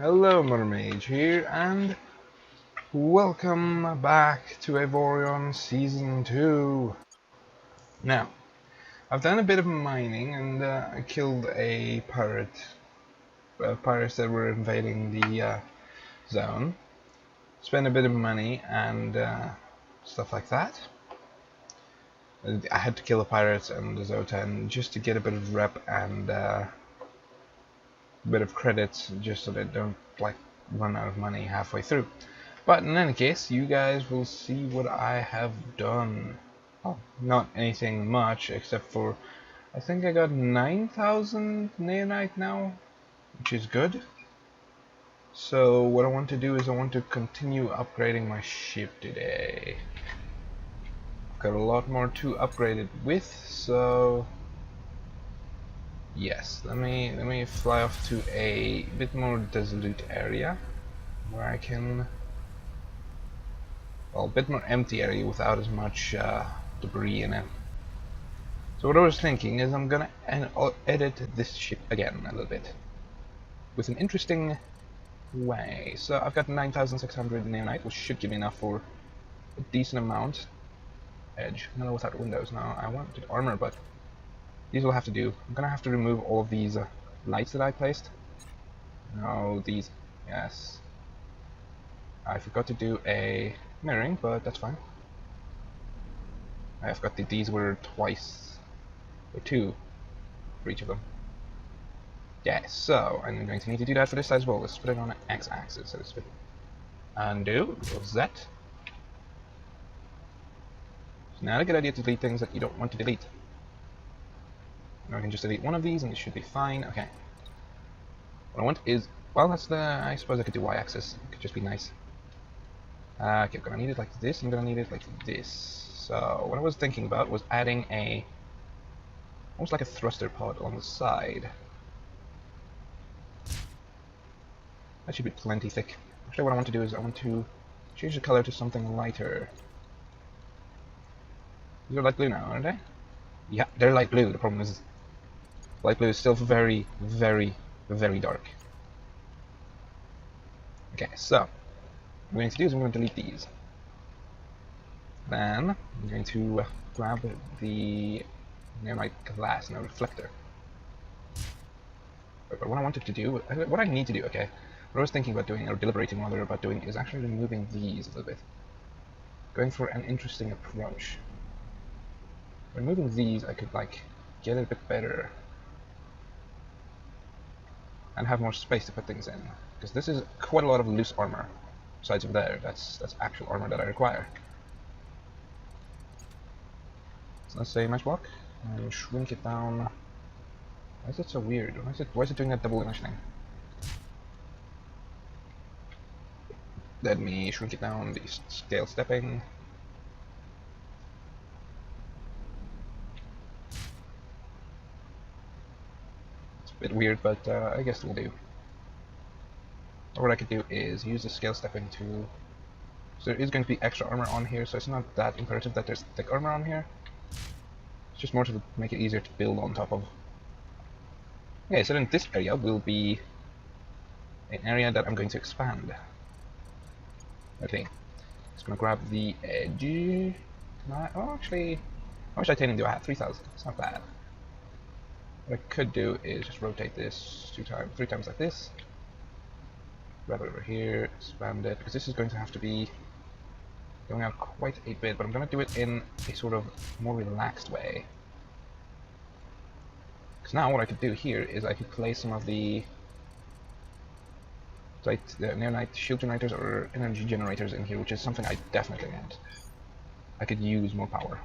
Hello, Mermage here, and welcome back to Avorion Season 2. Now, I've done a bit of mining, and I killed a pirates that were invading the zone. Spent a bit of money and stuff like that. I had to kill the pirates and the Zotan just to get a bit of rep and a bit of credits, just so they don't like run out of money halfway through. But in any case, you guys will see what I have done. Oh, not anything much, except for I think I got 9,000 neonite now, which is good. So what I want to do is I want to continue upgrading my ship today. I've got a lot more to upgrade it with, so yes, let me fly off to a bit more desolate area where I can, well, a bit more empty area without as much debris in it. So what I was thinking is I'm gonna edit this ship again a little bit with an interesting way. So I've got 9,600 neonite, which should give me enough for a decent amount. Edge, no, without windows. Now I wanted armor, but these will have to do. I'm gonna have to remove all of these lights that I placed. No, these, yes. I forgot to do a mirroring, but that's fine. I forgot that these were twice, or two for each of them. Yeah, so I'm going to need to do that for this side as well. Let's put it on an x-axis, so to speak. Undo, Z. It's not a good idea to delete things that you don't want to delete. Now I can just delete one of these and it should be fine. Okay. What I want is, well, that's the, I suppose I could do y-axis. It could just be nice. Okay, I'm gonna need it like this, I'm gonna need it like this. So what I was thinking about was adding a, almost like a thruster pod on the side. That should be plenty thick. Actually, what I want to do is I want to change the color to something lighter. These are light blue now, aren't they? Yeah, they're light blue. The problem is light blue is still very, very, very dark. Okay, so what I'm going to do is I'm going to delete these. Then I'm going to grab the neonite glass, no reflector. But what I wanted to do, what I need to do, okay, what I was thinking about doing, or deliberating rather about doing, is actually removing these a little bit. Going for an interesting approach. Removing these, I could like get it a bit better and have more space to put things in, because this is quite a lot of loose armor. Besides over there, that's actual armor that I require. So let's say mesh block and shrink it down. Why is it so weird? Why is it doing that double dimensioning? Let me shrink it down, the scale stepping. It's a bit weird, but I guess it'll do. Or what I could do is use the scale stepping to... So there is going to be extra armor on here, so it's not that imperative that there's thick armor on here. It's just more to make it easier to build on top of. Okay, so then this area will be an area that I'm going to expand. Okay, just gonna grab the edge. Oh, actually, how much titanium do I have? 3,000. It's not bad. What I could do is just rotate this three times like this. Grab it over here, expand it, because this is going to have to be going out quite a bit, but I'm going to do it in a sort of more relaxed way. Because now what I could do here is I could place some of the neonite shield generators or energy generators in here, which is something I definitely want. I could use more power.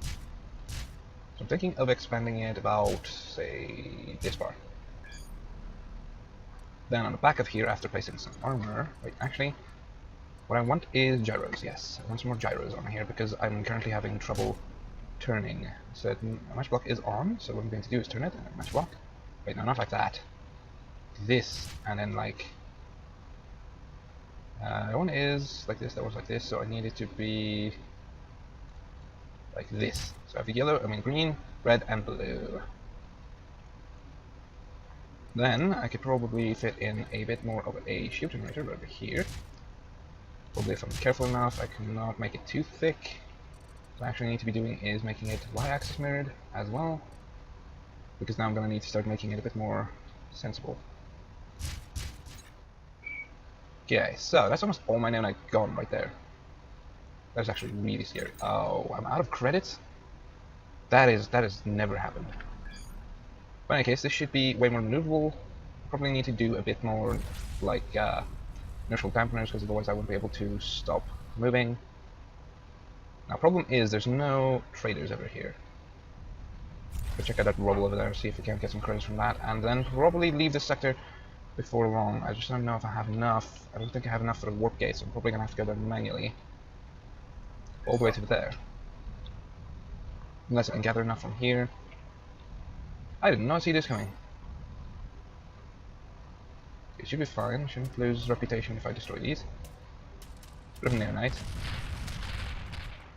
So I'm thinking of expanding it about, say, this far. Then on the back of here, after placing some armor, wait, actually, what I want is gyros, yes. I want some more gyros on here because I'm currently having trouble turning. So mesh block is on, so what I'm going to do is turn it, and mesh block. Wait, no, not like that. This, and then like... that one is like this, that one's like this, so I need it to be... like this. So I have the yellow, green, red, and blue. Then I could probably fit in a bit more of a shield generator over here. Probably if I'm careful enough, I cannot make it too thick. What I actually need to be doing is making it y-axis mirrored as well, because now I'm going to need to start making it a bit more sensible. Okay, so that's almost all my nanite gone right there. That's actually really scary. Oh, I'm out of credits? That has never happened. But in any case, this should be way more maneuverable. Probably need to do a bit more like inertial dampeners, because otherwise I won't be able to stop moving. Now, problem is there's no traders over here. Go check out that rubble over there, see if we can get some credits from that, and then probably leave this sector before long. I just don't know if I have enough. I don't think I have enough for the warp gate, so I'm probably gonna have to go there manually. All the way to there. Unless I can gather enough from here. I did not see this coming. It should be fine, shouldn't lose reputation if I destroy these. Bit of Neonite.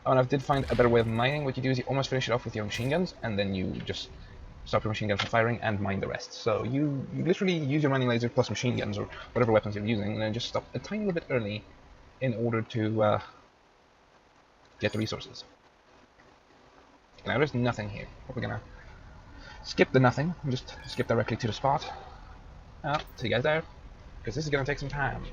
Oh, and I did find a better way of mining. What you do is you almost finish it off with your machine guns, and then you just stop your machine guns from firing and mine the rest. So you literally use your mining laser plus machine guns, or whatever weapons you're using, and then just stop a tiny little bit early in order to get the resources. Now there's nothing here. Probably gonna skip the nothing, and just skip directly to the spot. See you guys there, because this is gonna take some time.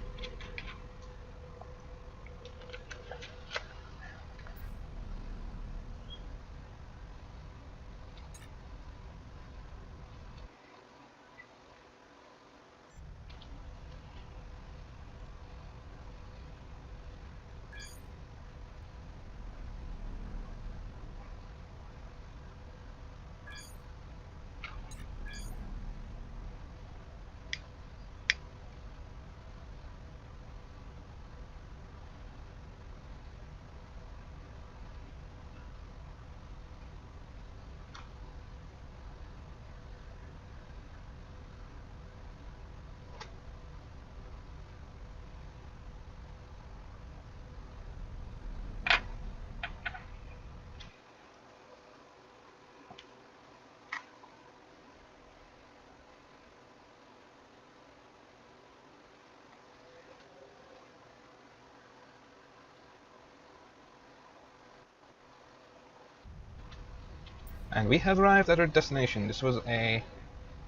And we have arrived at our destination. This was a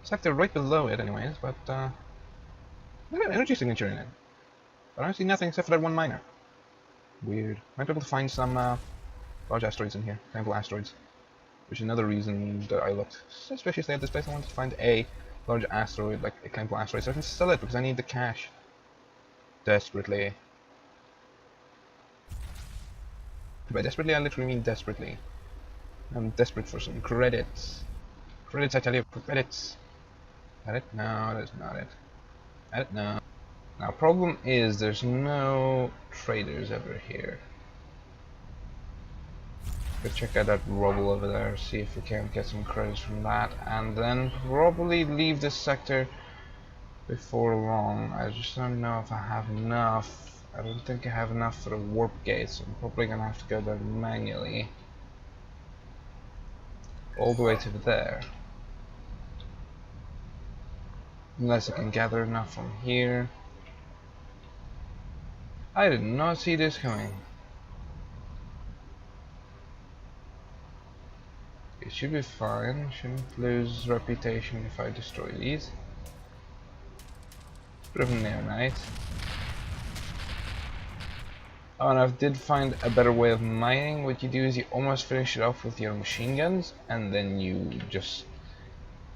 sector right below it anyways, but I got an energy signature in it. But I don't see nothing except for that one miner. Weird. Might be able to find some large asteroids in here, painful asteroids. Which is another reason that I looked suspiciously at this place. I wanted to find a large asteroid, like a painful asteroid, so I can sell it because I need the cash. Desperately. By desperately, I literally mean desperately. I'm desperate for some credits. Credits, I tell you, credits. That it? No, that's not it. That it? No. Now, problem is there's no traders over here. Let's check out that rubble over there, see if we can get some credits from that, and then probably leave this sector before long. I just don't know if I have enough. I don't think I have enough for the warp gate, so I'm probably gonna have to go there manually. All the way to there. Unless I can gather enough from here. I did not see this coming. It should be fine, shouldn't lose reputation if I destroy these. Bit of Neonite. Oh, and I did find a better way of mining. What you do is you almost finish it off with your machine guns, and then you just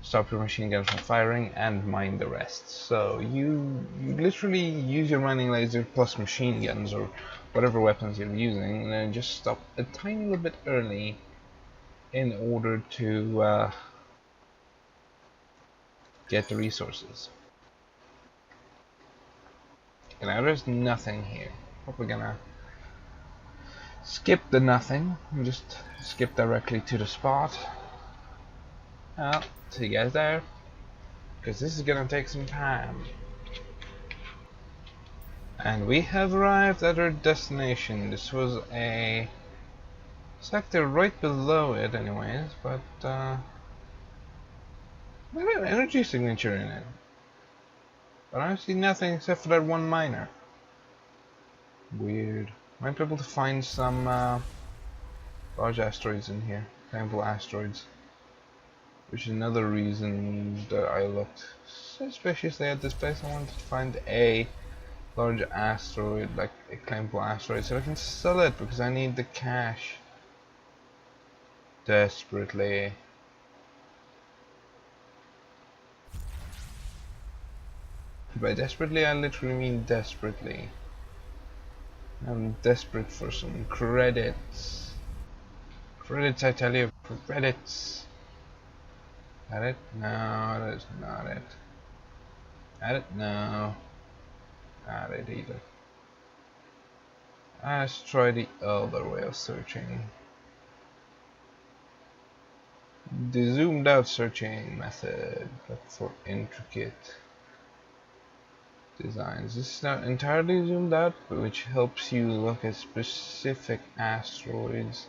stop your machine guns from firing and mine the rest. So you literally use your mining laser plus machine guns, or whatever weapons you're using, and then just stop a tiny little bit early in order to get the resources. And now there's nothing here. Probably gonna skip the nothing and just skip directly to the spot. See you guys there, because this is gonna take some time. And we have arrived at our destination. This was a sector right below it anyways, but There's an energy signature in it. But I see nothing except for that one miner. Weird. Might be able to find some large asteroids in here. Climbable asteroids. Which is another reason that I looked suspiciously at this place. I wanted to find a large asteroid, like a climbable asteroid, so I can sell it because I need the cash desperately. By desperately, I literally mean desperately. I'm desperate for some credits. Credits, I tell you, credits. At it? No, that's not it. At it? No. Not it either. Let's try the other way of searching. The zoomed out searching method, but for intricate designs. This is not entirely zoomed out, but which helps you look at specific asteroids.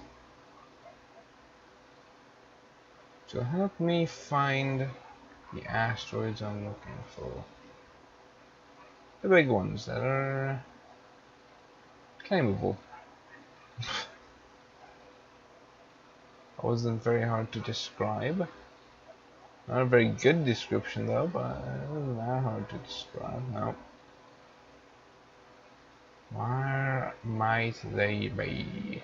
So help me find the asteroids I'm looking for. The big ones that are claimable. That wasn't very hard to describe. Not a very good description though, but it wasn't that hard to describe. No. Where might they be?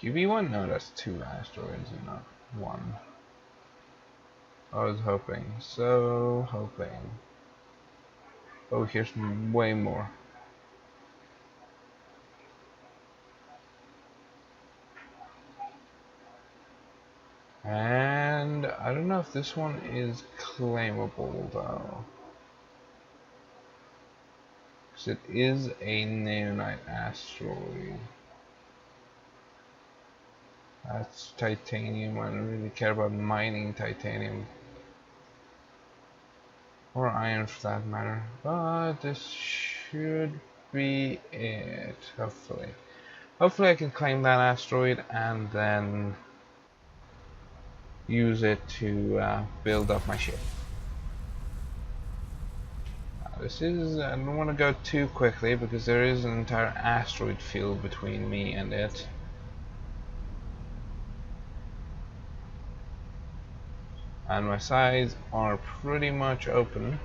QB1? No, that's 2 asteroids and not 1. I was hoping, so hoping. Oh, here's way more. And I don't know if this one is claimable though. Because it is a neonite asteroid. That's titanium. I don't really care about mining titanium. Or iron for that matter. But this should be it. Hopefully. Hopefully I can claim that asteroid and then use it to build up my ship. This is, I don't want to go too quickly because there is an entire asteroid field between me and it. And my sides are pretty much open.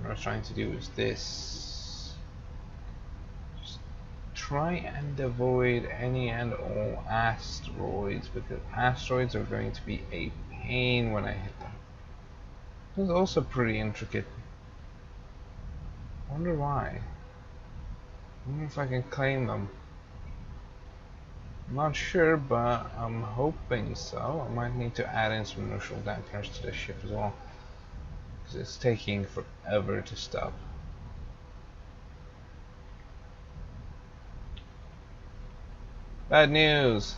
What I was trying to do is this. Just try and avoid any and all asteroids because asteroids are going to be a pain when I hit them. This is also pretty intricate. I wonder why. I wonder if I can claim them. I'm not sure, but I'm hoping so. I might need to add in some inertial dampeners to this ship as well. Because it's taking forever to stop. Bad news!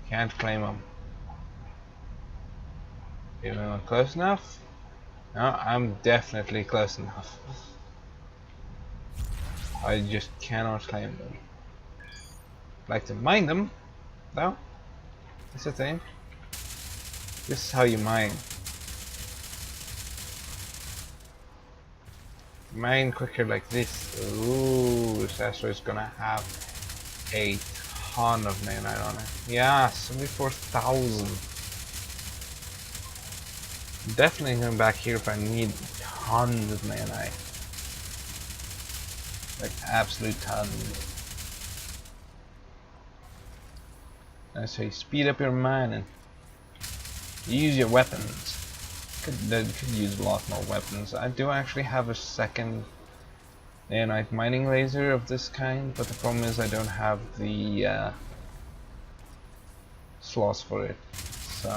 Can't claim them. Even though I'm close enough? No, I'm definitely close enough. I just cannot claim them. I'd like to mine them, though. That's the thing. This is how you mine. Mine quicker like this. Ooh, this asteroid's gonna have a ton of nanite on it. Yeah, 74,000. Definitely going back here if I need tons of nanite. Like absolute tons. I say speed up your mining. Use your weapons. Could use a lot more weapons. I do actually have a second nanite mining laser of this kind, but the problem is I don't have the slots for it, so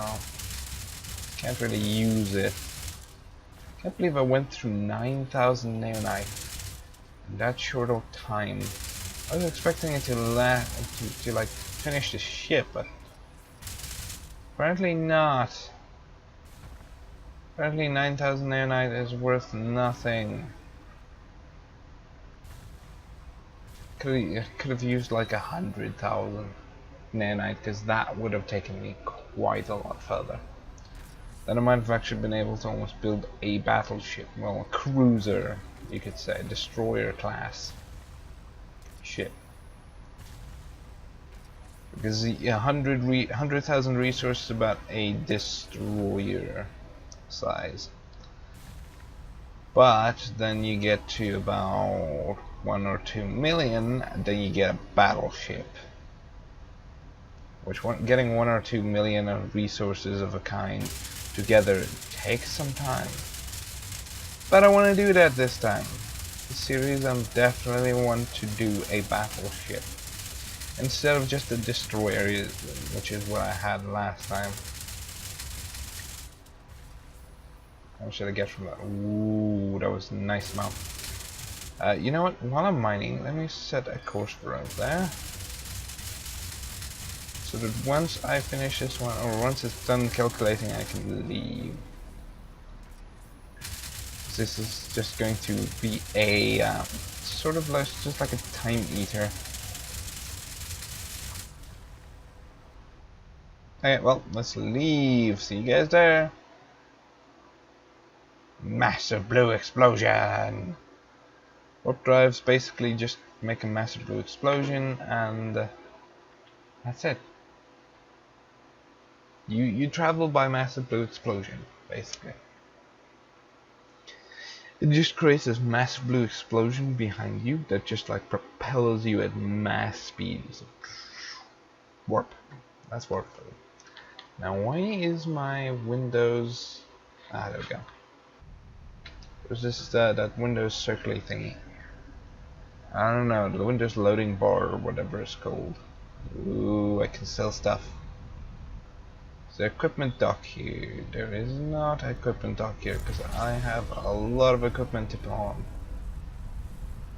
can't really use it. Can't believe I went through 9,000 nanite in that short of time. I was expecting it to like finish the ship, but apparently not. Apparently 9,000 nanite is worth nothing. Could have used like 100,000. Neonite, because that would have taken me quite a lot further. Then I might have actually been able to almost build a battleship, well, a cruiser, you could say, destroyer class ship. Because the 100,000 resources is about a destroyer size. But then you get to about 1 or 2 million, then you get a battleship. Which getting 1 or 2 million of resources of a kind together takes some time. But I want to do that this time. This series I definitely want to do a battleship. Instead of just a destroyer, which is what I had last time. How should I get from that? Ooh, that was a nice amount. You know what? While I'm mining, let me set a course for out there. So that once I finish this one, or once it's done calculating, I can leave. This is just going to be a sort of like, just like a time eater. Okay, well, let's leave. See you guys there. Massive blue explosion. Warp drives basically just make a massive blue explosion, and that's it. You travel by massive blue explosion, basically. It just creates this massive blue explosion behind you that just like propels you at mass speed. So, warp. That's warp. Now, why is my Windows? Ah, there we go. There's this that Windows circly thingy. I don't know, the Windows loading bar or whatever it's called. Ooh, I can sell stuff. Is there equipment dock here? There is not equipment dock here because I have a lot of equipment to pawn.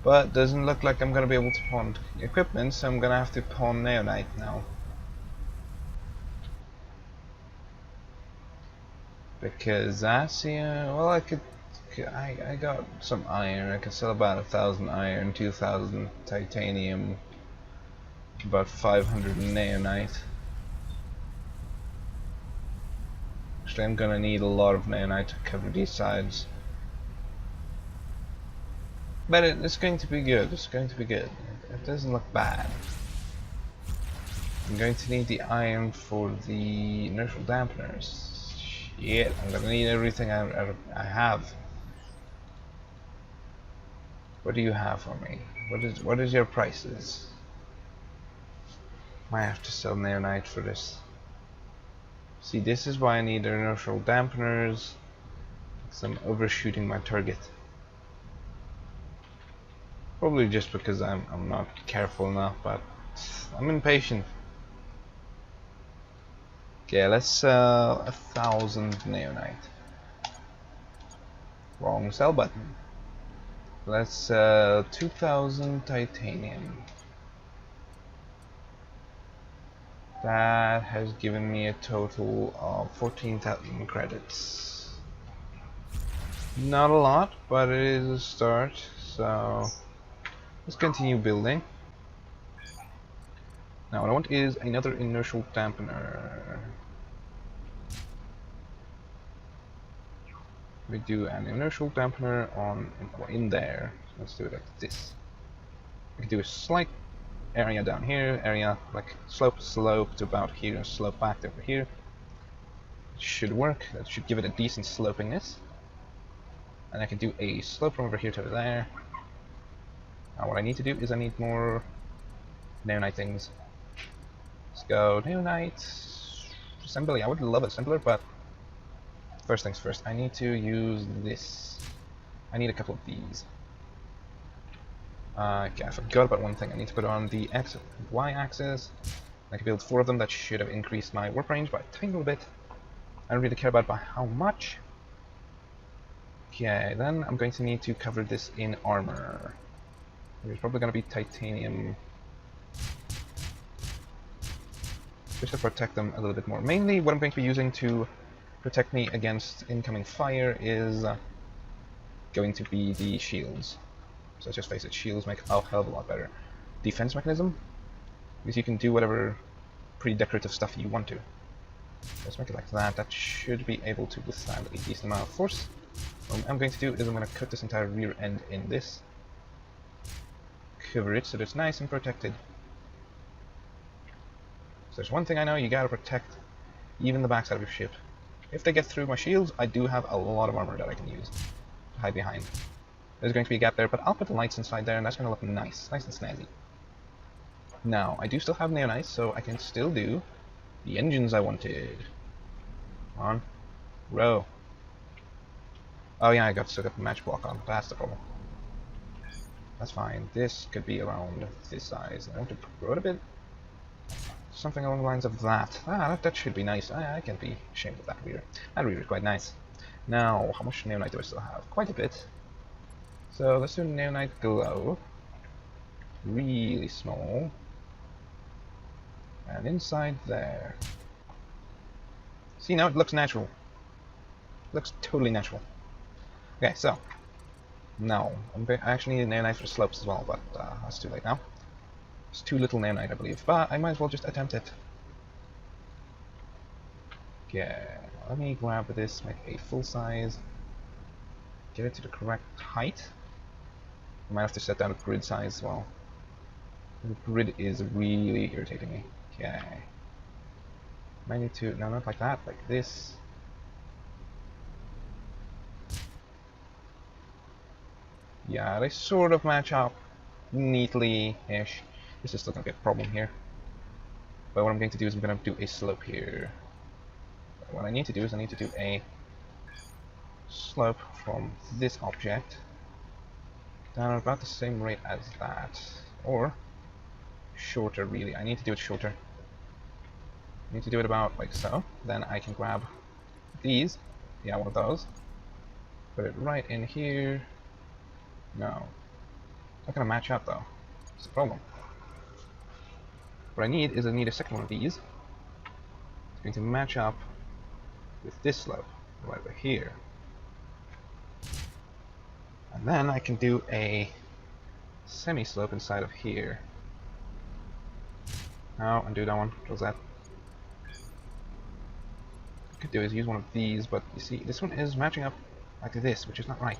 But doesn't look like I'm gonna be able to pawn equipment, so I'm gonna have to pawn Neonite now. Because that's well, I got some iron. I can sell about 1,000 iron, 2,000 titanium, about 500 Neonite. Actually, I'm gonna need a lot of Neonite to cover these sides. But it's going to be good. It's going to be good. It doesn't look bad. I'm going to need the iron for the inertial dampeners. Shit, I'm gonna need everything I have. What do you have for me? What is your prices? Might have to sell Neonite for this. See, this is why I need inertial dampeners. Because I'm overshooting my target. Probably just because I'm not careful enough, but I'm impatient. Okay, let's sell 1,000 Neonite. Wrong sell button. Let's sell 2,000 titanium. That has given me a total of 14,000 credits. Not a lot, but it is a start, so let's continue building. Now what I want is another inertial dampener. We do an inertial dampener in there. Let's do it like this. We can do a slight area down here, area like slope to about here, and slope back over here. It should work. That should give it a decent slopingness. And I can do a slope from over here to there. Now what I need to do is I need more Neonite things. Let's go Neonite assembly. I would love assembler, but first things first, I need to use this. I need a couple of these. Okay, I forgot about one thing. I need to put on the Y-axis. I can build 4 of them. That should have increased my warp range by a tiny little bit. I don't really care about by how much. Okay, then I'm going to need to cover this in armor. There's probably going to be titanium. Just to protect them a little bit more. Mainly what I'm going to be using to protect me against incoming fire is going to be the shields. So let's just face it, shields make a hell of a lot better defense mechanism, because you can do whatever pretty decorative stuff you want to. Let's make it like that. That should be able to withstand a decent amount of force. What I'm going to do is I'm going to cut this entire rear end in this. Cover it so that it's nice and protected. So there's one thing I know, you gotta protect even the backside of your ship. If they get through my shields, I do have a lot of armor that I can use to hide behind. There's going to be a gap there, but I'll put the lights inside there and that's going to look nice and snazzy. Now, I do still have neonites, so I can still do the engines I wanted. Come on. Row. Oh yeah, I still got the match block on. That's the problem. That's fine. This could be around this size. I want to grow it a bit. Something along the lines of that. That should be nice. I can't be ashamed of that rear. That rear is quite nice. Now, how much neonite do I still have? Quite a bit. So let's do neonite glow. Really small. And inside there. See, now it looks natural. Looks totally natural. Okay, so. Now, I actually need neonite for slopes as well, but that's too late now. It's too little neonite, I believe, but I might as well just attempt it. Okay, let me grab this, make a full size, get it to the correct height. I might have to set down a grid size as well. The grid is really irritating me. Okay. Might need to, no, not like that, like this. Yeah, they sort of match up neatly-ish. This is still going to be a problem here. But what I'm going to do is I'm going to do a slope here. What I need to do is I need to do a slope from this object down at about the same rate as that. Or shorter, really. I need to do it shorter. I need to do it about like so. Then I can grab these. Yeah, one of those. Put it right in here. No. Not going to match up though. It's a problem. What I need is I need a second one of these. It's going to match up with this slope right over here. And then I can do a semi-slope inside of here. No, undo that one. Close that. What I could do is use one of these, but you see, this one is matching up like this, which is not right.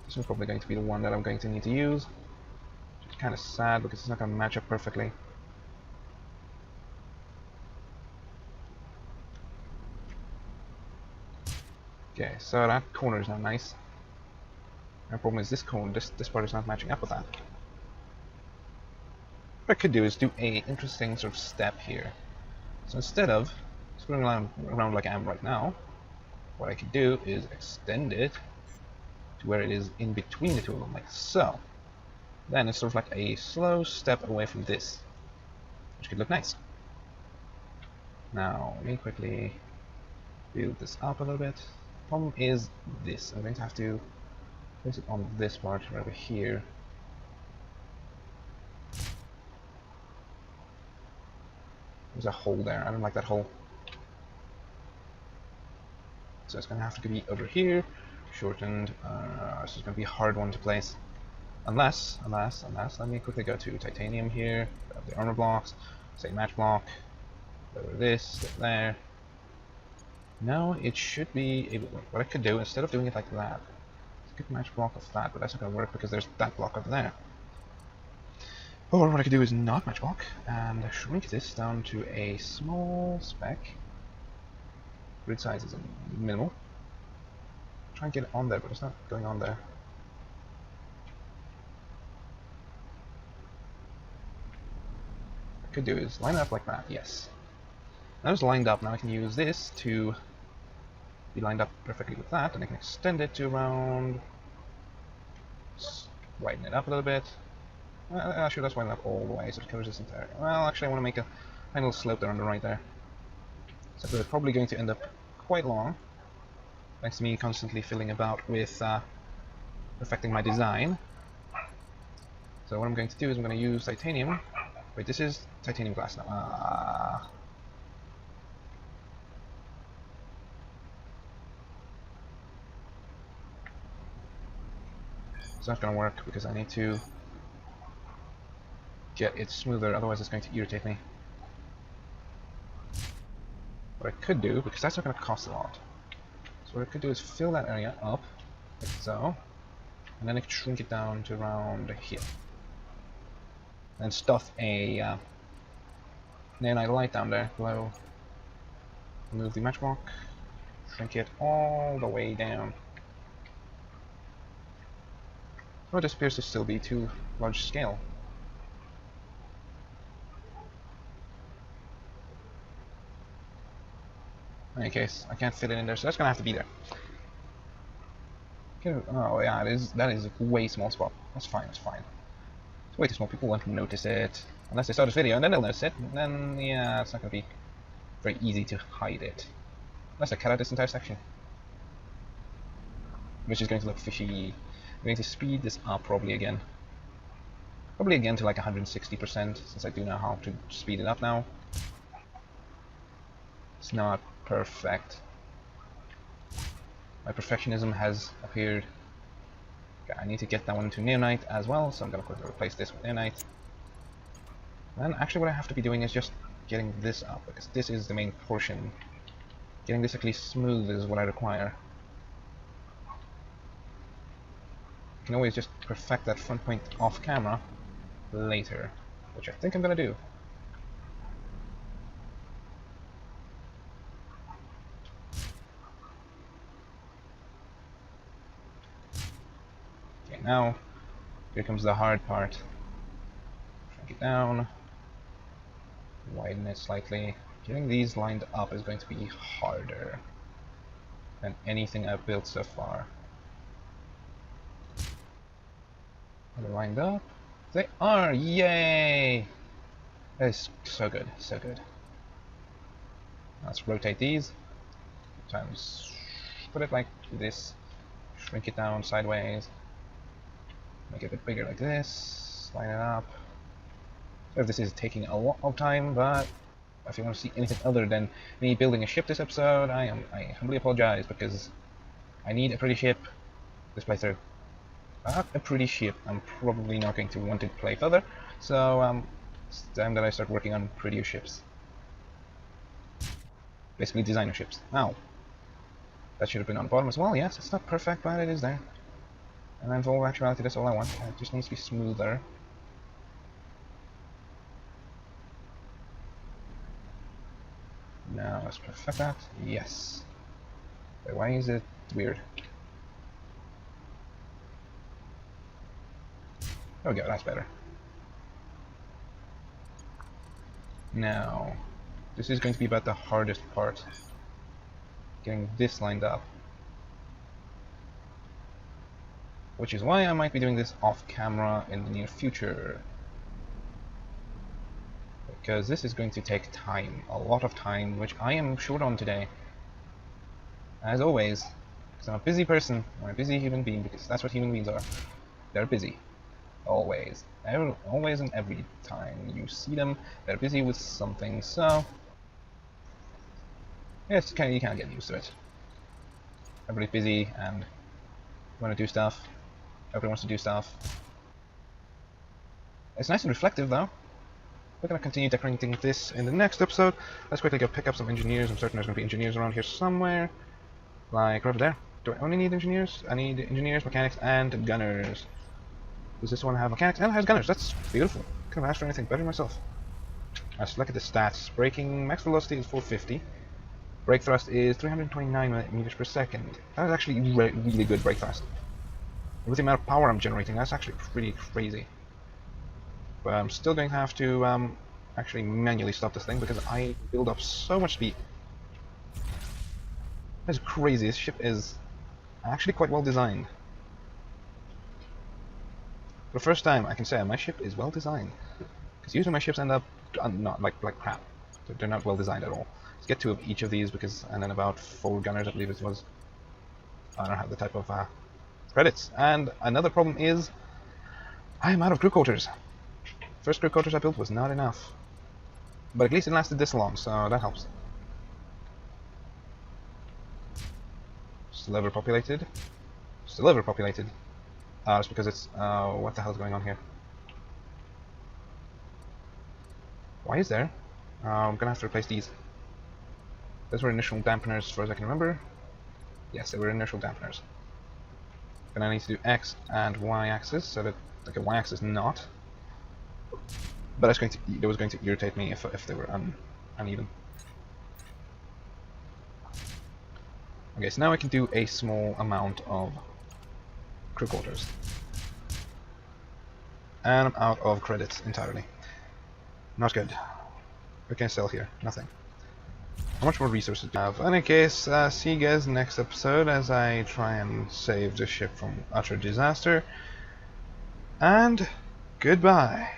This one's probably going to be the one that I'm going to need to use. Which is kind of sad because it's not going to match up perfectly. Okay, so that corner is now nice. My problem is this corner, this part is not matching up with that. What I could do is do a interesting sort of step here. So instead of screwing around like I am right now, what I could do is extend it to where it is in between the two of them, like so. Then it's sort of like a slow step away from this, which could look nice. Now, let me quickly build this up a little bit. Problem is this. I'm going to have to place it on this part right over here. There's a hole there. I don't like that hole. So it's going to have to be over here, shortened. This is going to be a hard one to place. Unless, let me quickly go to titanium here, grab the armor blocks, say match block, over this, there. Now it should be able, what I could do, instead of doing it like that, is get match block of that, but that's not going to work because there's that block over there. Or what I could do is not match block, and shrink this down to a small spec. Grid size is minimal. Try and get it on there, but it's not going on there. What I could do is line it up like that, yes. Now it's lined up, now I can use this to be lined up perfectly with that, and I can extend it to around, widen it up a little bit. Actually, let's widen it up all the way so it covers this entire. Well, actually, I want to make a tiny little slope there on the right there. So it's probably going to end up quite long, thanks to me constantly fiddling about with perfecting my design. So what I'm going to do is I'm going to use titanium. Wait, this is titanium glass now. It's not going to work because I need to get it smoother, otherwise it's going to irritate me. What I could do, because that's not going to cost a lot, so what I could do is fill that area up, like so, and then I could shrink it down to around here. And stuff a neonite light down there below. Remove the matchbox, shrink it all the way down. Oh, this appears to still be too large scale. In any case, I can't fit it in there, so that's gonna have to be there. Oh yeah, it is. That is a way small spot. That's fine. That's fine. It's way too small. People won't notice it unless they saw this video, and then they'll notice it. And then yeah, it's not gonna be very easy to hide it. Unless I cut out this entire section, which is going to look fishy. I'm going to speed this up probably again to like 160%, since I do know how to speed it up now. It's not perfect. My perfectionism has appeared. Okay, I need to get that one to neonite as well, so I'm going to quickly replace this with neonite. Then actually what I have to be doing is just getting this up, because this is the main portion. Getting this at least smooth is what I require. I can always just perfect that front point off camera later, which I think I'm going to do. Okay, now here comes the hard part. Shrink it down, widen it slightly. Getting these lined up is going to be harder than anything I've built so far. Are they lined up? They are! Yay! That is so good, so good. Let's rotate these. Sometimes put it like this. Shrink it down sideways. Make it a bit bigger like this. Line it up. So this is taking a lot of time, but if you want to see anything other than me building a ship this episode, I humbly apologize, because I need a pretty ship this playthrough. Not a pretty ship, I'm probably not going to want to play further, so it's time that I start working on prettier ships. Basically designer ships. Now, that should have been on the bottom as well. Yes, it's not perfect, but it is there. And in all actuality, that's all I want. It just needs to be smoother. Now let's perfect that. Yes. Wait, why is it weird? There we go, that's better. Now, this is going to be about the hardest part. Getting this lined up. Which is why I might be doing this off camera in the near future. Because this is going to take time, a lot of time, which I am short on today. As always, because I'm a busy person, I'm a busy human being, because that's what human beings are. They're busy. Always. Always and every time you see them, they're busy with something, so yes, you can't get used to it. Everybody's busy and want to do stuff. Everybody wants to do stuff. It's nice and reflective though. We're going to continue decorating this in the next episode. Let's quickly go pick up some engineers. I'm certain there's going to be engineers around here somewhere. Like right over there. Do I only need engineers? I need engineers, mechanics, and gunners. Does this one have mechanics? And it has gunners. That's beautiful. Couldn't have asked for anything better myself. Let's look at the stats. Braking max velocity is 450. Brake thrust is 329 meters per second. That is actually really good brake thrust. With the amount of power I'm generating, that's actually pretty crazy. But I'm still going to have to actually manually stop this thing because I build up so much speed. That's crazy. This ship is actually quite well designed. For the first time, I can say my ship is well designed. Because usually my ships end up not like crap. They're not well designed at all. Let's get 2 of each of these because, and then about 4 gunners, I believe it was. I don't have the type of credits. And another problem is I am out of crew quarters. First crew quarters I built was not enough. But at least it lasted this long, so that helps. Still overpopulated. Still overpopulated. That's because it's... what the hell is going on here? Why is there? I'm gonna have to replace these. Those were initial dampeners as far as I can remember. Yes, they were initial dampeners. Then I need to do X and Y axis, so that like a Y axis not. But it was going to irritate me if they were uneven. Okay, so now I can do a small amount of crew quarters. And I'm out of credits entirely. Not good. What can I sell here? Nothing. How much more resources do I have? In any case, see you guys next episode as I try and save the ship from utter disaster. And goodbye.